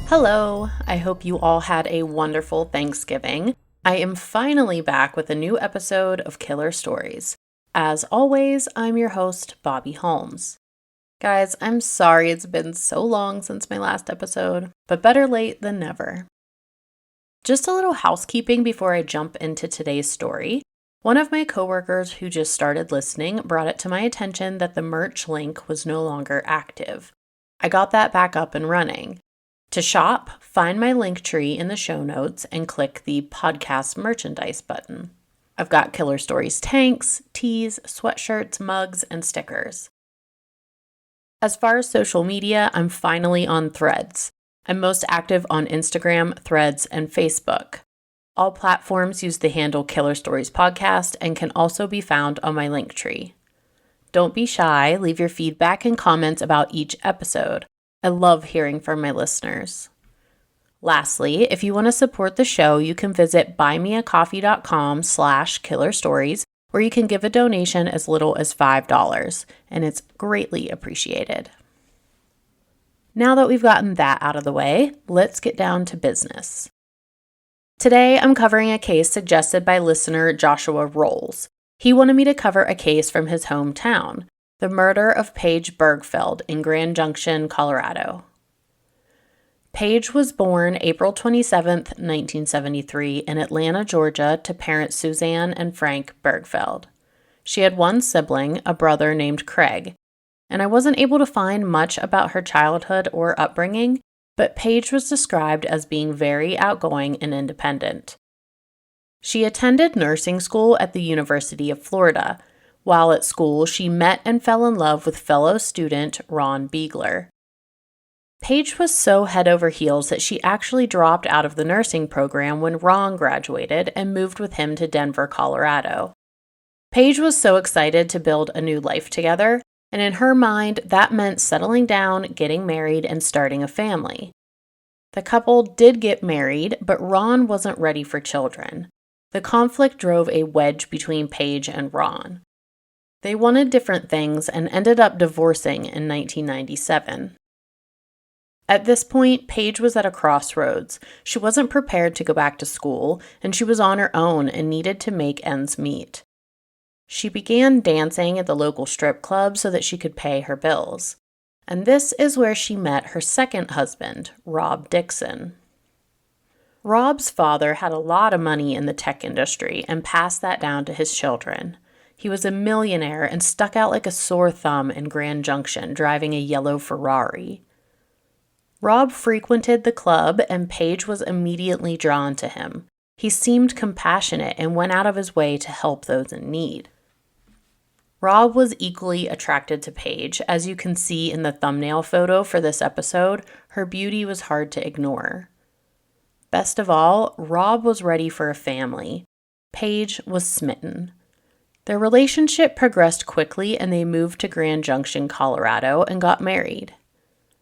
Hello, I hope you all had a wonderful Thanksgiving. I am finally back with a new episode of Killer Stories. As always, I'm your host, Bobby Holmes. Guys, I'm sorry it's been so long since my last episode, but better late than never. Just a little housekeeping before I jump into today's story. One of my coworkers who just started listening brought it to my attention that the merch link was no longer active. I got that back up and running. To shop, find my link tree in the show notes and click the podcast merchandise button. I've got Killer Stories tanks, tees, sweatshirts, mugs, and stickers. As far as social media, I'm finally on Threads. I'm most active on Instagram, Threads, and Facebook. All platforms use the handle Killer Stories Podcast and can also be found on my link tree. Don't be shy, leave your feedback and comments about each episode. I love hearing from my listeners. Lastly, if you want to support the show, you can visit buymeacoffee.com/killerstories, where you can give a donation as little as $5, and it's greatly appreciated. Now that we've gotten that out of the way, let's get down to business. Today, I'm covering a case suggested by listener Joshua Rolls. He wanted me to cover a case from his hometown, the murder of Paige Birgfeld in Grand Junction, Colorado. Paige was born April 27, 1973, in Atlanta, Georgia, to parents Suzanne and Frank Birgfeld. She had one sibling, a brother named Craig, and I wasn't able to find much about her childhood or upbringing, but Paige was described as being very outgoing and independent. She attended nursing school at the University of Florida. While at school, she met and fell in love with fellow student Ron Beegler. Paige was so head over heels that she actually dropped out of the nursing program when Ron graduated and moved with him to Denver, Colorado. Paige was so excited to build a new life together, and in her mind, that meant settling down, getting married, and starting a family. The couple did get married, but Ron wasn't ready for children. The conflict drove a wedge between Paige and Ron. They wanted different things and ended up divorcing in 1997. At this point, Paige was at a crossroads. She wasn't prepared to go back to school, and she was on her own and needed to make ends meet. She began dancing at the local strip club so that she could pay her bills. And this is where she met her second husband, Rob Dixon. Rob's father had a lot of money in the tech industry and passed that down to his children. He was a millionaire and stuck out like a sore thumb in Grand Junction, driving a yellow Ferrari. Rob frequented the club, and Paige was immediately drawn to him. He seemed compassionate and went out of his way to help those in need. Rob was equally attracted to Paige. As you can see in the thumbnail photo for this episode, her beauty was hard to ignore. Best of all, Rob was ready for a family. Paige was smitten. Their relationship progressed quickly and they moved to Grand Junction, Colorado, and got married.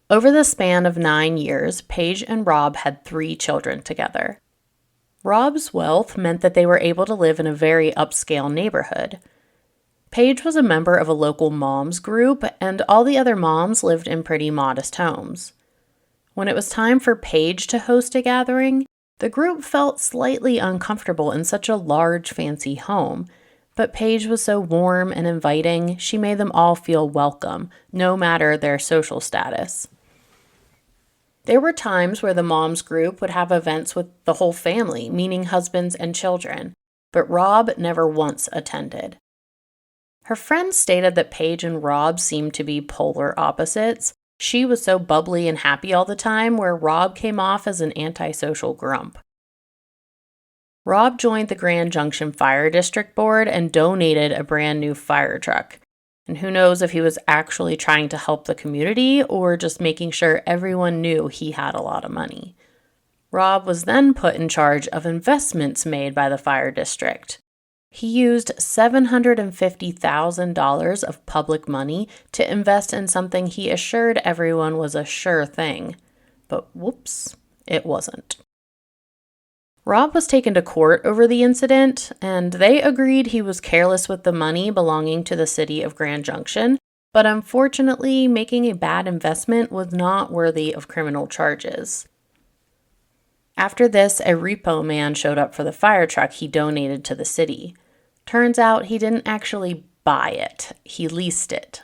Over the span of 9 years, Paige and Rob had 3 children together. Rob's wealth meant that they were able to live in a very upscale neighborhood. Paige was a member of a local moms group, and all the other moms lived in pretty modest homes. When it was time for Paige to host a gathering, the group felt slightly uncomfortable in such a large, fancy home. But Paige was so warm and inviting, she made them all feel welcome, no matter their social status. There were times where the moms group would have events with the whole family, meaning husbands and children, but Rob never once attended. Her friends stated that Paige and Rob seemed to be polar opposites. She was so bubbly and happy all the time, where Rob came off as an antisocial grump. Rob joined the Grand Junction Fire District Board and donated a brand new fire truck. And who knows if he was actually trying to help the community or just making sure everyone knew he had a lot of money. Rob was then put in charge of investments made by the fire district. He used $750,000 of public money to invest in something he assured everyone was a sure thing. But whoops, it wasn't. Rob was taken to court over the incident, and they agreed he was careless with the money belonging to the city of Grand Junction, but unfortunately, making a bad investment was not worthy of criminal charges. After this, a repo man showed up for the fire truck he donated to the city. Turns out he didn't actually buy it, he leased it.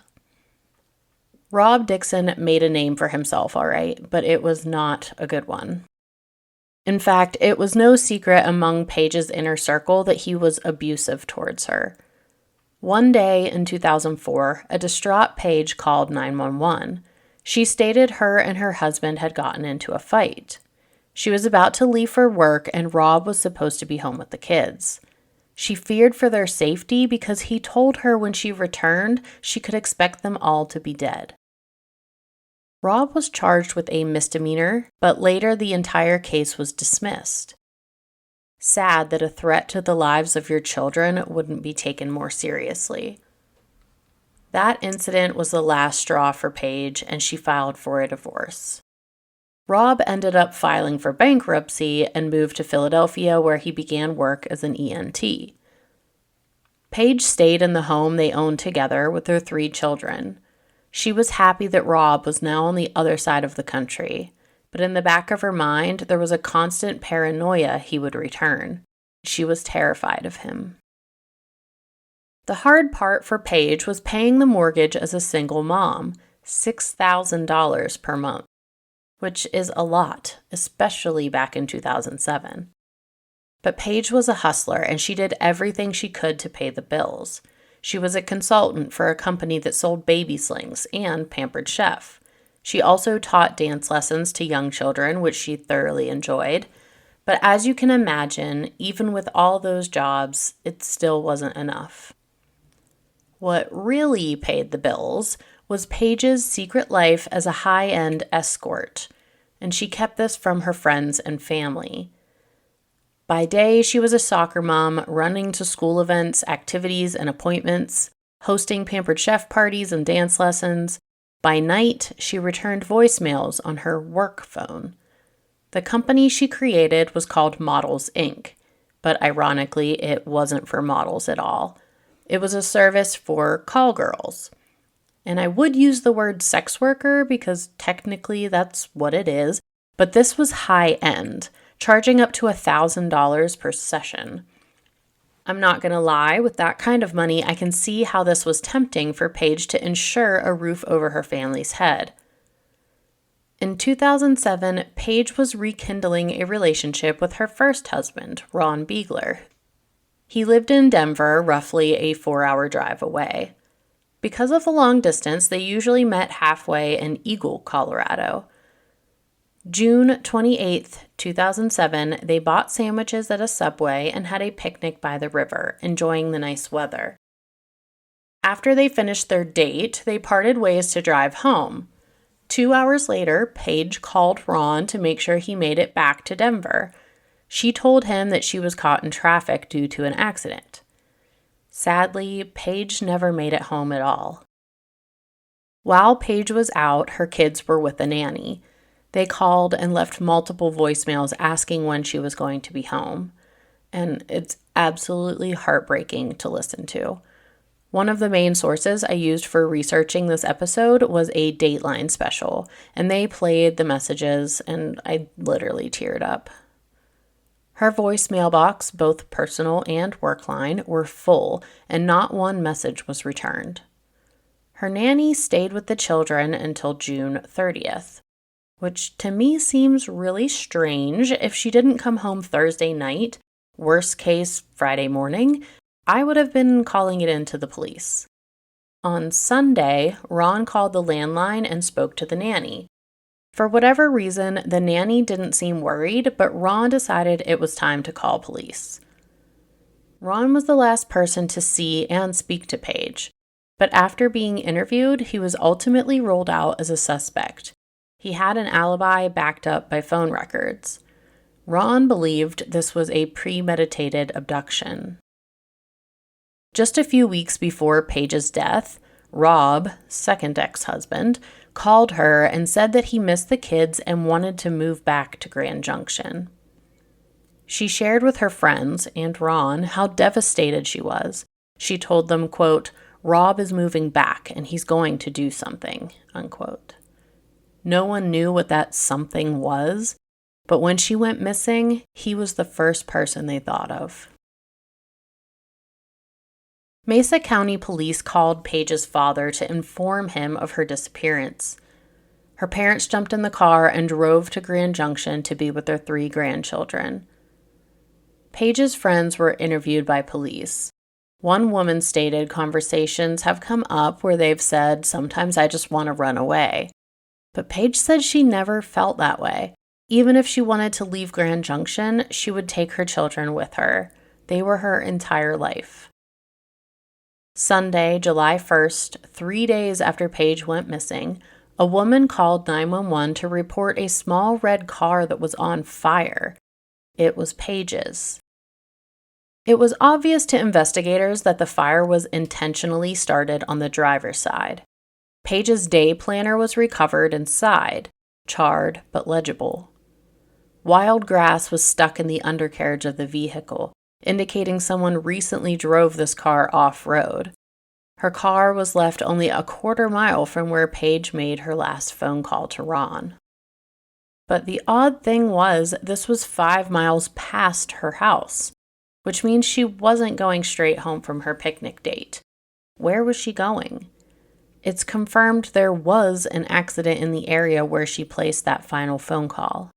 Rob Dixon made a name for himself, all right, but it was not a good one. In fact, it was no secret among Paige's inner circle that he was abusive towards her. One day in 2004, a distraught Paige called 911. She stated her and her husband had gotten into a fight. She was about to leave for work and Rob was supposed to be home with the kids. She feared for their safety because he told her when she returned, she could expect them all to be dead. Rob was charged with a misdemeanor, but later the entire case was dismissed. Sad that a threat to the lives of your children wouldn't be taken more seriously. That incident was the last straw for Paige, and she filed for a divorce. Rob ended up filing for bankruptcy and moved to Philadelphia, where he began work as an EMT. Paige stayed in the home they owned together with their 3 children. She was happy that Rob was now on the other side of the country, but in the back of her mind, there was a constant paranoia he would return. She was terrified of him. The hard part for Paige was paying the mortgage as a single mom, $6,000 per month, which is a lot, especially back in 2007. But Paige was a hustler, and she did everything she could to pay the bills. She was a consultant for a company that sold baby slings and Pampered Chef. She also taught dance lessons to young children, which she thoroughly enjoyed. But as you can imagine, even with all those jobs, it still wasn't enough. What really paid the bills was Paige's secret life as a high-end escort, and she kept this from her friends and family. By day, she was a soccer mom, running to school events, activities, and appointments, hosting Pampered Chef parties and dance lessons. By night, she returned voicemails on her work phone. The company she created was called Models, Inc., but ironically, it wasn't for models at all. It was a service for call girls. And I would use the word sex worker because technically that's what it is, but this was high-end, charging up to $1,000 per session. I'm not going to lie, with that kind of money, I can see how this was tempting for Paige to ensure a roof over her family's head. In 2007, Paige was rekindling a relationship with her first husband, Ron Beegler. He lived in Denver, roughly a 4-hour drive away. Because of the long distance, they usually met halfway in Eagle, Colorado. June 28, 2007, they bought sandwiches at a Subway and had a picnic by the river, enjoying the nice weather. After they finished their date, they parted ways to drive home. 2 hours later, Paige called Ron to make sure he made it back to Denver. She told him that she was caught in traffic due to an accident. Sadly, Paige never made it home at all. While Paige was out, her kids were with a nanny. They called and left multiple voicemails asking when she was going to be home. And it's absolutely heartbreaking to listen to. One of the main sources I used for researching this episode was a Dateline special, and they played the messages, and I literally teared up. Her voicemail box, both personal and work line, were full, and not one message was returned. Her nanny stayed with the children until June 30th. Which to me seems really strange. If she didn't come home Thursday night, worst case Friday morning, I would have been calling it in to the police. On Sunday, Ron called the landline and spoke to the nanny. For whatever reason, the nanny didn't seem worried, but Ron decided it was time to call police. Ron was the last person to see and speak to Paige, but after being interviewed, he was ultimately ruled out as a suspect. He had an alibi backed up by phone records. Ron believed this was a premeditated abduction. Just a few weeks before Paige's death, Rob, second ex-husband, called her and said that he missed the kids and wanted to move back to Grand Junction. She shared with her friends and Ron how devastated she was. She told them, quote, "Rob is moving back and he's going to do something," unquote. No one knew what that something was, but when she went missing, he was the first person they thought of. Mesa County Police called Paige's father to inform him of her disappearance. Her parents jumped in the car and drove to Grand Junction to be with their 3 grandchildren. Paige's friends were interviewed by police. One woman stated conversations have come up where they've said, "Sometimes I just want to run away." But Paige said she never felt that way. Even if she wanted to leave Grand Junction, she would take her children with her. They were her entire life. Sunday, July 1st, 3 days after Paige went missing, a woman called 911 to report a small red car that was on fire. It was Paige's. It was obvious to investigators that the fire was intentionally started on the driver's side. Paige's day planner was recovered inside, charred but legible. Wild grass was stuck in the undercarriage of the vehicle, indicating someone recently drove this car off-road. Her car was left only a quarter mile from where Paige made her last phone call to Ron. But the odd thing was, this was 5 miles past her house, which means she wasn't going straight home from her picnic date. Where was she going? It's confirmed there was an accident in the area where she placed that final phone call.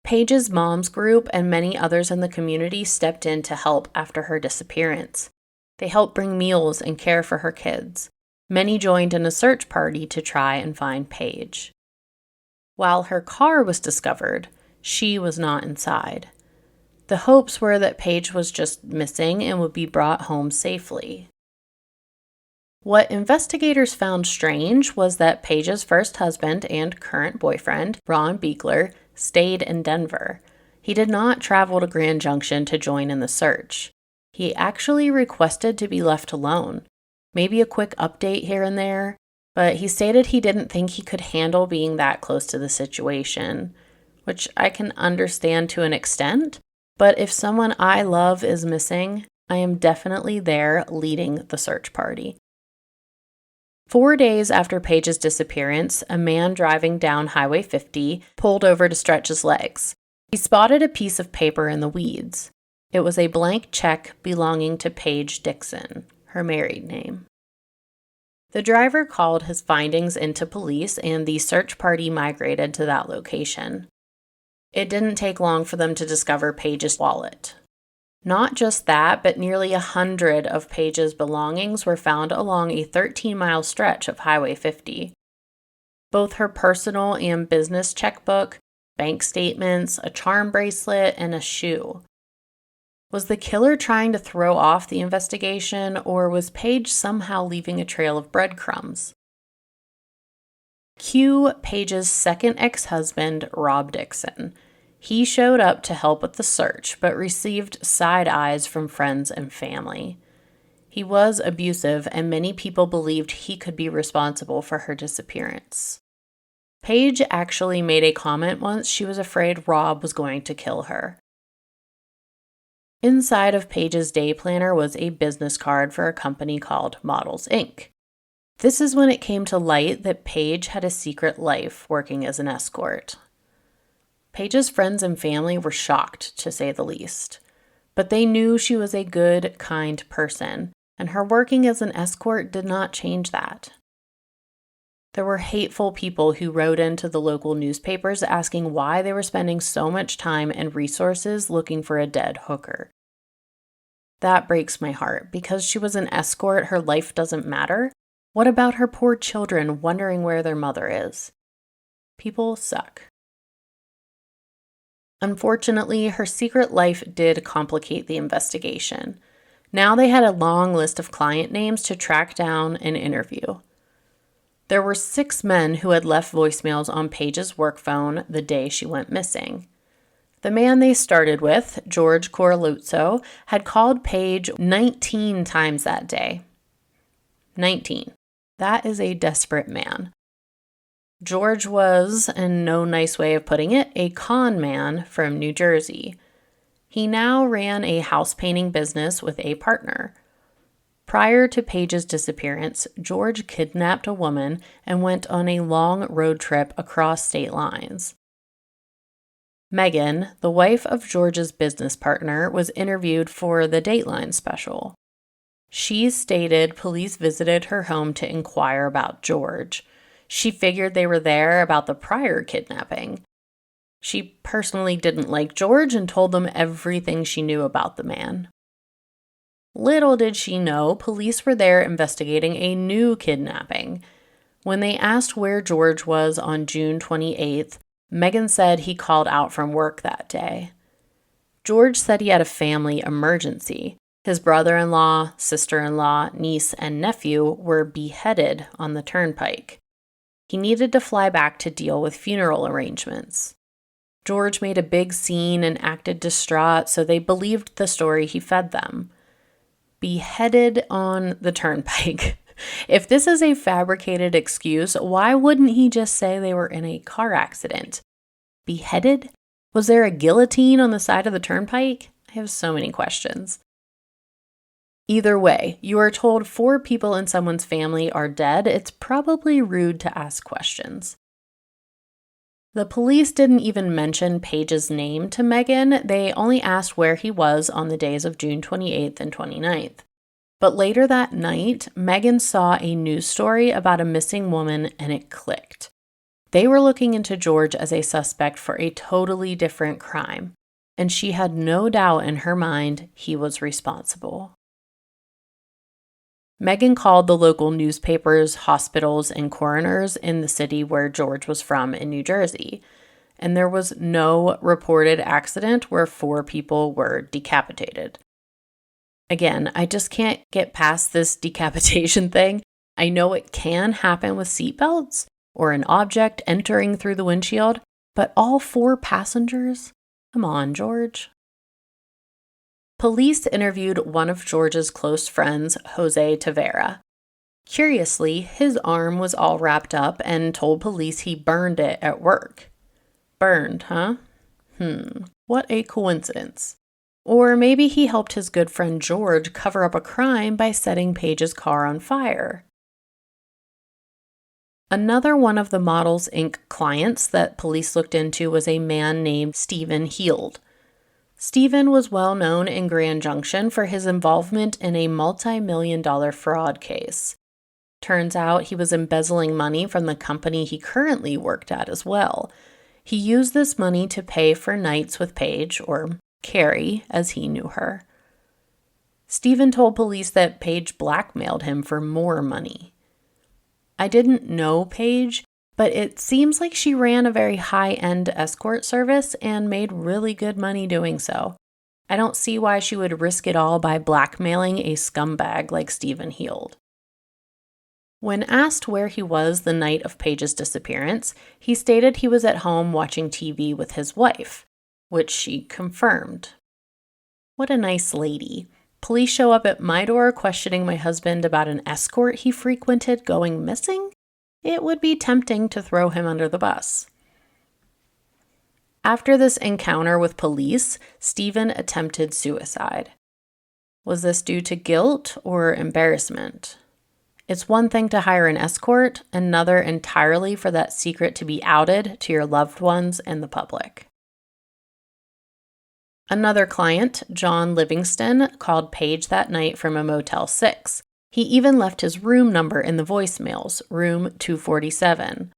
Paige's mom's group and many others in the community stepped in to help after her disappearance. They helped bring meals and care for her kids. Many joined in a search party to try and find Paige. While her car was discovered, she was not inside. The hopes were that Paige was just missing and would be brought home safely. What investigators found strange was that Paige's first husband and current boyfriend, Ron Beekler, stayed in Denver. He did not travel to Grand Junction to join in the search. He actually requested to be left alone, maybe a quick update here and there, but he stated he didn't think he could handle being that close to the situation, which I can understand to an extent, but if someone I love is missing, I am definitely there leading the search party. 4 days after Paige's disappearance, a man driving down Highway 50 pulled over to stretch his legs. He spotted a piece of paper in the weeds. It was a blank check belonging to Paige Dixon, her married name. The driver called his findings into police, and the search party migrated to that location. It didn't take long for them to discover Paige's wallet. Not just that, but nearly 100 of Paige's belongings were found along a 13-mile stretch of Highway 50. Both her personal and business checkbook, bank statements, a charm bracelet, and a shoe. Was the killer trying to throw off the investigation, or was Paige somehow leaving a trail of breadcrumbs? Cue Paige's second ex-husband, Rob Dixon. He showed up to help with the search, but received side eyes from friends and family. He was abusive, and many people believed he could be responsible for her disappearance. Paige actually made a comment once she was afraid Rob was going to kill her. Inside of Paige's day planner was a business card for a company called Models, Inc. This is when it came to light that Paige had a secret life working as an escort. Paige's friends and family were shocked, to say the least. But they knew she was a good, kind person, and her working as an escort did not change that. There were hateful people who wrote into the local newspapers asking why they were spending so much time and resources looking for a dead hooker. That breaks my heart. Because she was an escort, her life doesn't matter? What about her poor children wondering where their mother is? People suck. Unfortunately, her secret life did complicate the investigation. Now they had a long list of client names to track down and interview. There were 6 men who had left voicemails on Paige's work phone the day she went missing. The man they started with, George Coraluzzo, had called Paige 19 times that day. 19. That is a desperate man. George was, in no nice way of putting it, a con man from New Jersey. He now ran a house painting business with a partner. Prior to Paige's disappearance, George kidnapped a woman and went on a long road trip across state lines. Megan, the wife of George's business partner, was interviewed for the Dateline special. She stated police visited her home to inquire about George. She figured they were there about the prior kidnapping. She personally didn't like George and told them everything she knew about the man. Little did she know, police were there investigating a new kidnapping. When they asked where George was on June 28th, Megan said he called out from work that day. George said he had a family emergency. His brother-in-law, sister-in-law, niece, and nephew were beheaded on the turnpike. He needed to fly back to deal with funeral arrangements. George made a big scene and acted distraught, so they believed the story he fed them. Beheaded on the turnpike. If this is a fabricated excuse, why wouldn't he just say they were in a car accident? Beheaded? Was there a guillotine on the side of the turnpike? I have so many questions. Either way, you are told 4 people in someone's family are dead. It's probably rude to ask questions. The police didn't even mention Paige's name to Megan. They only asked where he was on the days of June 28th and 29th. But later that night, Megan saw a news story about a missing woman and it clicked. They were looking into George as a suspect for a totally different crime, and she had no doubt in her mind he was responsible. Megan called the local newspapers, hospitals, and coroners in the city where George was from in New Jersey, and there was no reported accident where 4 people were decapitated. Again, I just can't get past this decapitation thing. I know it can happen with seatbelts or an object entering through the windshield, but all 4 passengers? Come on, George. Police interviewed one of George's close friends, Jose Tavera. Curiously, his arm was all wrapped up and told police he burned it at work. Burned, huh? What a coincidence. Or maybe he helped his good friend George cover up a crime by setting Paige's car on fire. Another one of the Models Inc. clients that police looked into was a man named Stephen Heald. Stephen was well known in Grand Junction for his involvement in a multi-million-dollar fraud case. Turns out he was embezzling money from the company he currently worked at as well. He used this money to pay for nights with Paige, or Carrie, as he knew her. Stephen told police that Paige blackmailed him for more money. I didn't know Paige, but it seems like she ran a very high-end escort service and made really good money doing so. I don't see why she would risk it all by blackmailing a scumbag like Stephen Heald. When asked where he was the night of Paige's disappearance, he stated he was at home watching TV with his wife, which she confirmed. What a nice lady. Police show up at my door questioning my husband about an escort he frequented going missing? It would be tempting to throw him under the bus. After this encounter with police, Stephen attempted suicide. Was this due to guilt or embarrassment? It's one thing to hire an escort, another entirely for that secret to be outed to your loved ones and the public. Another client, John Livingston, called Paige that night from a Motel 6. He even left his room number in the voicemails, room 247.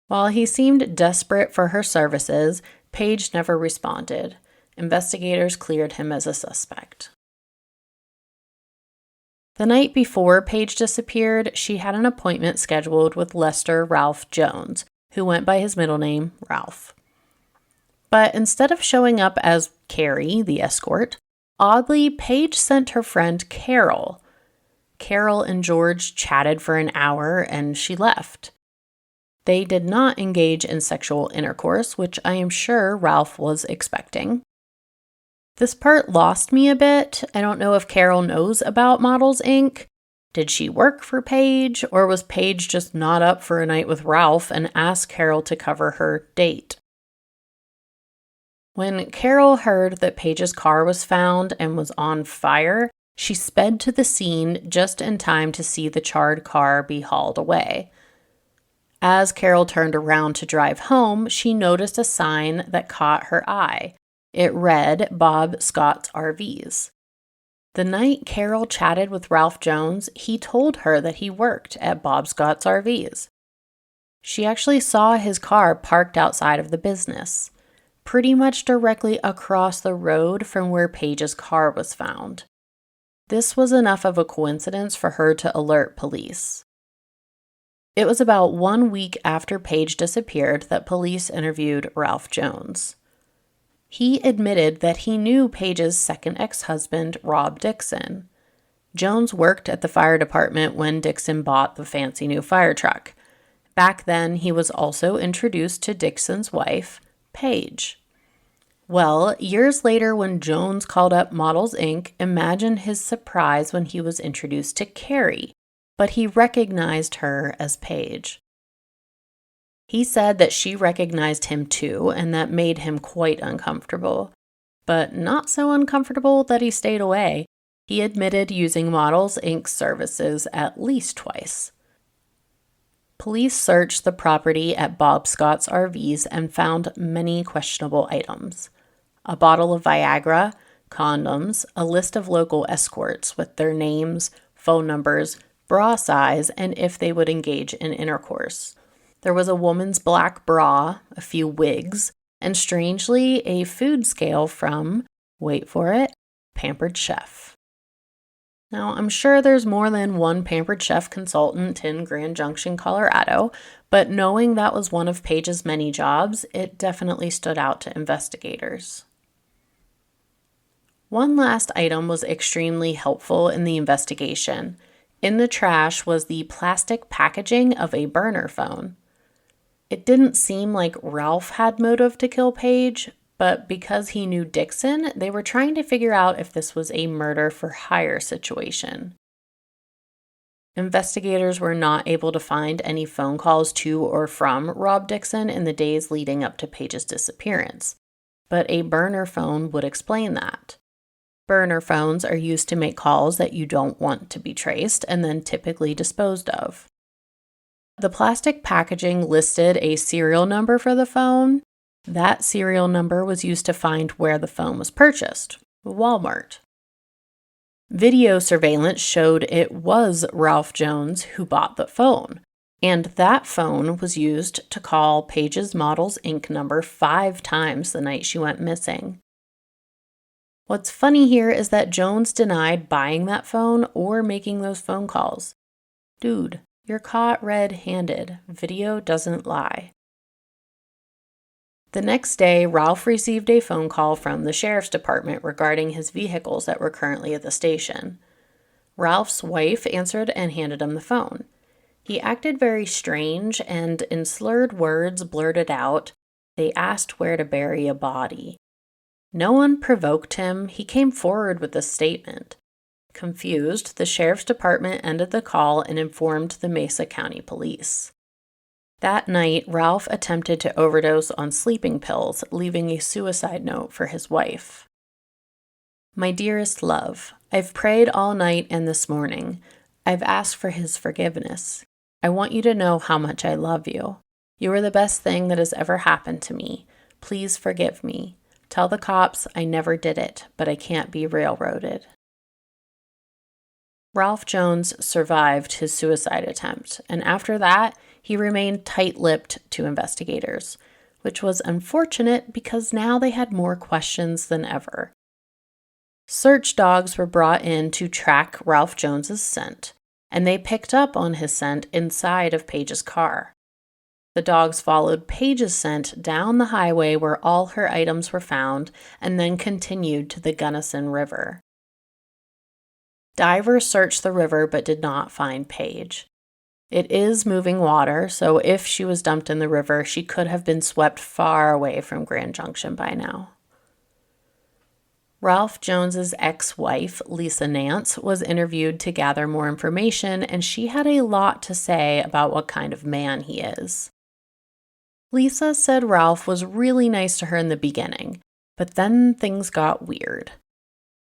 While he seemed desperate for her services, Paige never responded. Investigators cleared him as a suspect. The night before Paige disappeared, she had an appointment scheduled with Lester Ralph Jones, who went by his middle name, Ralph. But instead of showing up as Carrie, the escort, oddly, Paige sent her friend Carol. Carol and George chatted for an hour and she left. They did not engage in sexual intercourse, which I am sure Ralph was expecting. This part lost me a bit. I don't know if Carol knows about Models Inc. Did she work for Paige, or was Paige just not up for a night with Ralph and asked Carol to cover her date? When Carol heard that Paige's car was found and was on fire, she sped to the scene just in time to see the charred car be hauled away. As Carol turned around to drive home, she noticed a sign that caught her eye. It read Bob Scott's RVs. The night Carol chatted with Ralph Jones, he told her that he worked at Bob Scott's RVs. She actually saw his car parked outside of the business, pretty much directly across the road from where Paige's car was found. This was enough of a coincidence for her to alert police. It was about 1 week after Paige disappeared that police interviewed Ralph Jones. He admitted that he knew Paige's second ex-husband, Rob Dixon. Jones worked at the fire department when Dixon bought the fancy new fire truck. Back then, he was also introduced to Dixon's wife, Paige. Well, years later when Jones called up Models Inc., imagine his surprise when he was introduced to Carrie, but he recognized her as Paige. He said that she recognized him too, and that made him quite uncomfortable. But not so uncomfortable that he stayed away. He admitted using Models Inc. services at least twice. Police searched the property at Bob Scott's RVs and found many questionable items. A bottle of Viagra, condoms, a list of local escorts with their names, phone numbers, bra size, and if they would engage in intercourse. There was a woman's black bra, a few wigs, and strangely, a food scale from, wait for it, Pampered Chef. Now, I'm sure there's more than one Pampered Chef consultant in Grand Junction, Colorado, but knowing that was one of Paige's many jobs, it definitely stood out to investigators. One last item was extremely helpful in the investigation. In the trash was the plastic packaging of a burner phone. It didn't seem like Ralph had motive to kill Paige, but because he knew Dixon, they were trying to figure out if this was a murder for hire situation. Investigators were not able to find any phone calls to or from Rob Dixon in the days leading up to Paige's disappearance, but a burner phone would explain that. Burner phones are used to make calls that you don't want to be traced and then typically disposed of. The plastic packaging listed a serial number for the phone. That serial number was used to find where the phone was purchased, Walmart. Video surveillance showed it was Ralph Jones who bought the phone, and that phone was used to call Paige's Models Inc. number 5 times the night she went missing. What's funny here is that Jones denied buying that phone or making those phone calls. Dude, you're caught red-handed. Video doesn't lie. The next day, Ralph received a phone call from the sheriff's department regarding his vehicles that were currently at the station. Ralph's wife answered and handed him the phone. He acted very strange and in slurred words blurted out, "They asked where to bury a body." No one provoked him. He came forward with this statement. Confused, the sheriff's department ended the call and informed the Mesa County Police. That night, Ralph attempted to overdose on sleeping pills, leaving a suicide note for his wife. "My dearest love, I've prayed all night and this morning. I've asked for his forgiveness. I want you to know how much I love you. You are the best thing that has ever happened to me. Please forgive me. Tell the cops I never did it, but I can't be railroaded." Ralph Jones survived his suicide attempt, and after that, he remained tight-lipped to investigators, which was unfortunate because now they had more questions than ever. Search dogs were brought in to track Ralph Jones's scent, and they picked up on his scent inside of Paige's car. The dogs followed Paige's scent down the highway where all her items were found and then continued to the Gunnison River. Divers searched the river but did not find Paige. It is moving water, so if she was dumped in the river, she could have been swept far away from Grand Junction by now. Ralph Jones's ex-wife, Lisa Nance, was interviewed to gather more information, and she had a lot to say about what kind of man he is. Lisa said Ralph was really nice to her in the beginning, but then things got weird.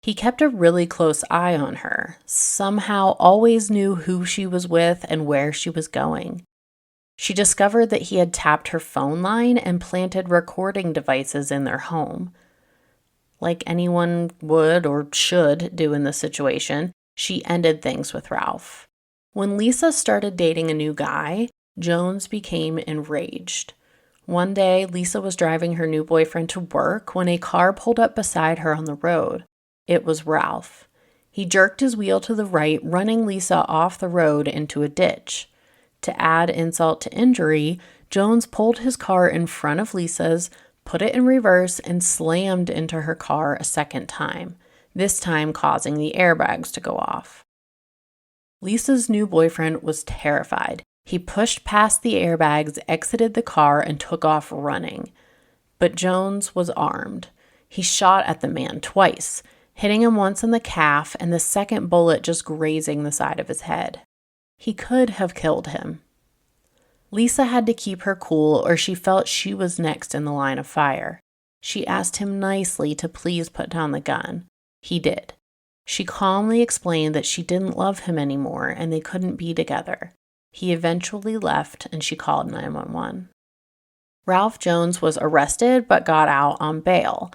He kept a really close eye on her, somehow always knew who she was with and where she was going. She discovered that he had tapped her phone line and planted recording devices in their home. Like anyone would or should do in this situation, she ended things with Ralph. When Lisa started dating a new guy, Jones became enraged. One day, Lisa was driving her new boyfriend to work when a car pulled up beside her on the road. It was Ralph. He jerked his wheel to the right, running Lisa off the road into a ditch. To add insult to injury, Jones pulled his car in front of Lisa's, put it in reverse, and slammed into her car a second time, this time causing the airbags to go off. Lisa's new boyfriend was terrified. He pushed past the airbags, exited the car, and took off running. But Jones was armed. He shot at the man twice, hitting him once in the calf and the second bullet just grazing the side of his head. He could have killed him. Lisa had to keep her cool, or she felt she was next in the line of fire. She asked him nicely to please put down the gun. He did. She calmly explained that she didn't love him anymore and they couldn't be together. He eventually left and she called 911. Ralph Jones was arrested but got out on bail.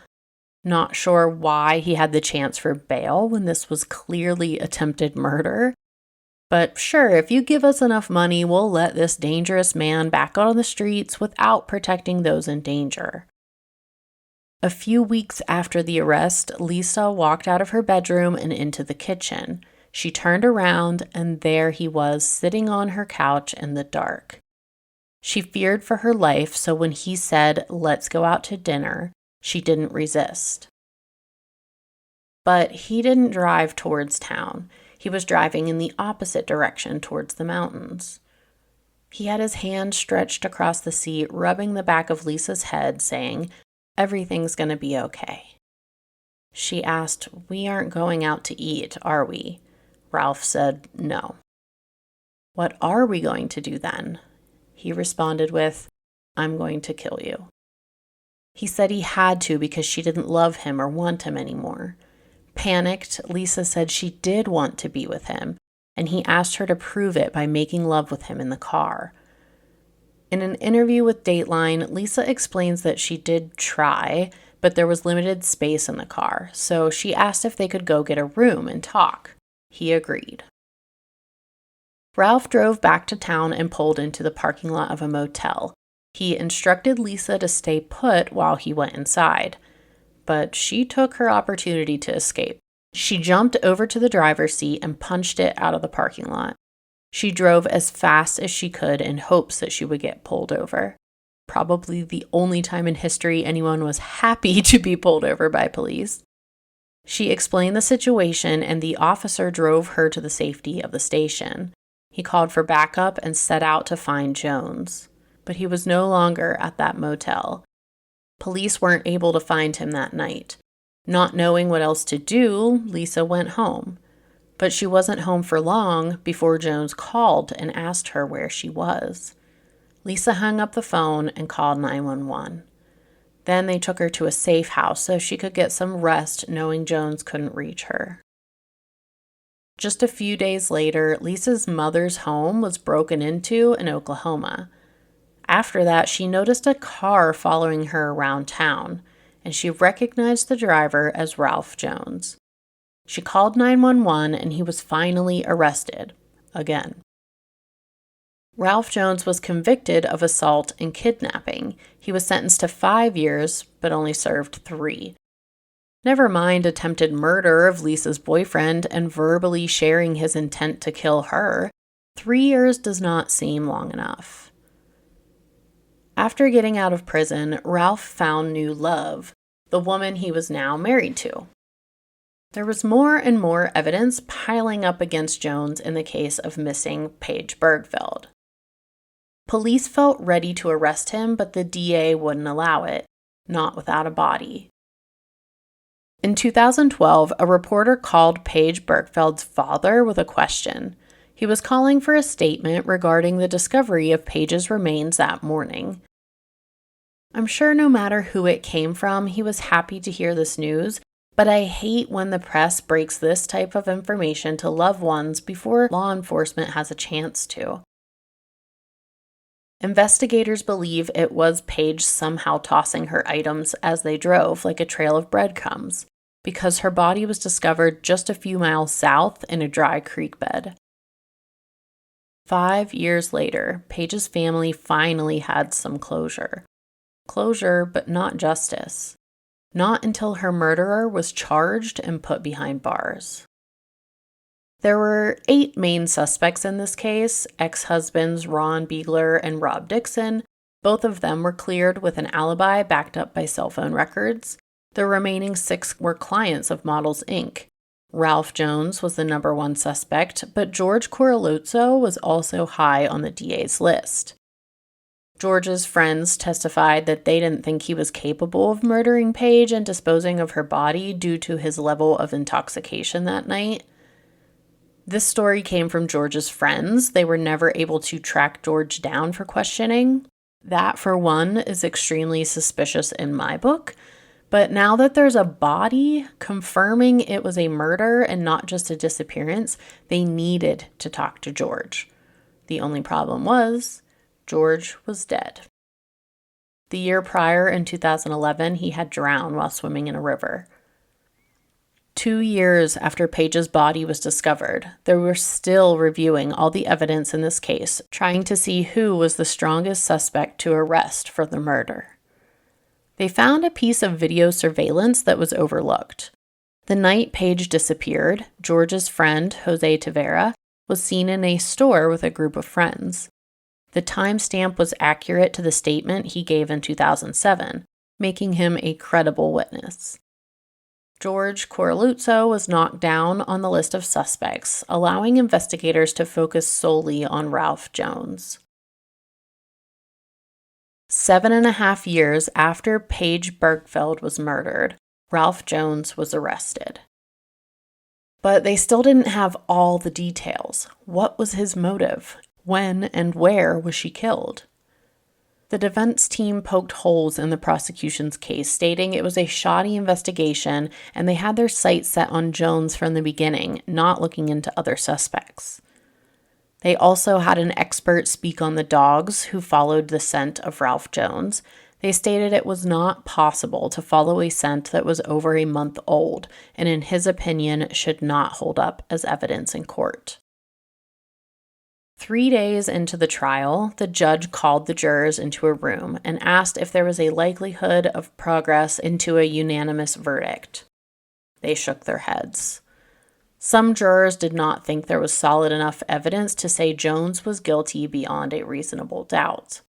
Not sure why he had the chance for bail when this was clearly attempted murder. But sure, if you give us enough money, we'll let this dangerous man back on the streets without protecting those in danger. A few weeks after the arrest, Lisa walked out of her bedroom and into the kitchen. She turned around, and there he was, sitting on her couch in the dark. She feared for her life, so when he said, "Let's go out to dinner," she didn't resist. But he didn't drive towards town. He was driving in the opposite direction towards the mountains. He had his hand stretched across the seat, rubbing the back of Lisa's head, saying, "Everything's going to be okay." She asked, "We aren't going out to eat, are we?" Ralph said, "No." "What are we going to do then?" He responded with, "I'm going to kill you." He said he had to because she didn't love him or want him anymore. Panicked, Lisa said she did want to be with him, and he asked her to prove it by making love with him in the car. In an interview with Dateline, Lisa explains that she did try, but there was limited space in the car, so she asked if they could go get a room and talk. He agreed. Ralph drove back to town and pulled into the parking lot of a motel. He instructed Lisa to stay put while he went inside. But she took her opportunity to escape. She jumped over to the driver's seat and punched it out of the parking lot. She drove as fast as she could in hopes that she would get pulled over. Probably the only time in history anyone was happy to be pulled over by police. She explained the situation, and the officer drove her to the safety of the station. He called for backup and set out to find Jones. But he was no longer at that motel. Police weren't able to find him that night. Not knowing what else to do, Lisa went home. But she wasn't home for long before Jones called and asked her where she was. Lisa hung up the phone and called 911. Then they took her to a safe house so she could get some rest, knowing Jones couldn't reach her. Just a few days later, Lisa's mother's home was broken into in Oklahoma. After that, she noticed a car following her around town, and she recognized the driver as Ralph Jones. She called 911, and he was finally arrested, again. Ralph Jones was convicted of assault and kidnapping. He was sentenced to 5 years, but only served 3. Never mind attempted murder of Lisa's boyfriend and verbally sharing his intent to kill her. 3 years does not seem long enough. After getting out of prison, Ralph found new love, the woman he was now married to. There was more and more evidence piling up against Jones in the case of missing Paige Birgfeld. Police felt ready to arrest him, but the DA wouldn't allow it, not without a body. In 2012, a reporter called Paige Birgfeld's father with a question. He was calling for a statement regarding the discovery of Paige's remains that morning. I'm sure no matter who it came from, he was happy to hear this news, but I hate when the press breaks this type of information to loved ones before law enforcement has a chance to. Investigators believe it was Paige somehow tossing her items as they drove like a trail of breadcrumbs, because her body was discovered just a few miles south in a dry creek bed. 5 years later, Paige's family finally had some closure. Closure, but not justice. Not until her murderer was charged and put behind bars. There were 8 main suspects in this case, ex-husbands Ron Biegler and Rob Dixon. Both of them were cleared with an alibi backed up by cell phone records. The remaining 6 were clients of Models Inc. Ralph Jones was the number 1 suspect, but George Corraluzzo was also high on the DA's list. George's friends testified that they didn't think he was capable of murdering Paige and disposing of her body due to his level of intoxication that night. This story came from George's friends. They were never able to track George down for questioning. That, for one, is extremely suspicious in my book. But now that there's a body confirming it was a murder and not just a disappearance, they needed to talk to George. The only problem was, George was dead. The year prior, in 2011, he had drowned while swimming in a river. 2 years after Paige's body was discovered, they were still reviewing all the evidence in this case, trying to see who was the strongest suspect to arrest for the murder. They found a piece of video surveillance that was overlooked. The night Paige disappeared, George's friend, Jose Tavera, was seen in a store with a group of friends. The timestamp was accurate to the statement he gave in 2007, making him a credible witness. George Corraluzzo was knocked down on the list of suspects, allowing investigators to focus solely on Ralph Jones. 7.5 years after Paige Birgfeld was murdered, Ralph Jones was arrested. But they still didn't have all the details. What was his motive? When and where was she killed? The defense team poked holes in the prosecution's case, stating it was a shoddy investigation and they had their sights set on Jones from the beginning, not looking into other suspects. They also had an expert speak on the dogs who followed the scent of Ralph Jones. They stated it was not possible to follow a scent that was over a month old, and in his opinion, should not hold up as evidence in court. 3 days into the trial, the judge called the jurors into a room and asked if there was a likelihood of progress into a unanimous verdict. They shook their heads. Some jurors did not think there was solid enough evidence to say Jones was guilty beyond a reasonable doubt.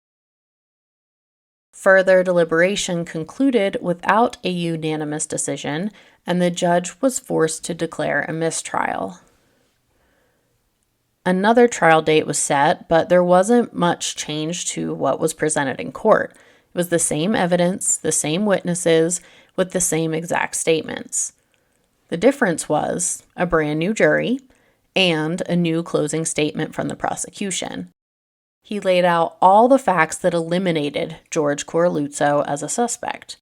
Further deliberation concluded without a unanimous decision, and the judge was forced to declare a mistrial. Another trial date was set, but there wasn't much change to what was presented in court. It was the same evidence, the same witnesses, with the same exact statements. The difference was a brand new jury and a new closing statement from the prosecution. He laid out all the facts that eliminated George Corraluzzo as a suspect.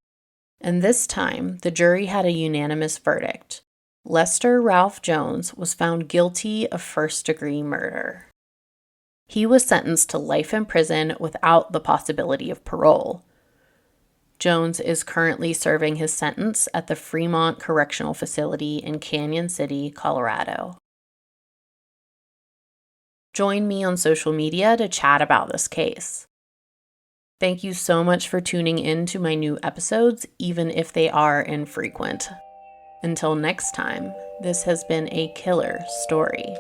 And this time, the jury had a unanimous verdict. Lester Ralph Jones was found guilty of first-degree murder. He was sentenced to life in prison without the possibility of parole. Jones is currently serving his sentence at the Fremont Correctional Facility in Canyon City, Colorado. Join me on social media to chat about this case. Thank you so much for tuning in to my new episodes, even if they are infrequent. Until next time, this has been a killer story.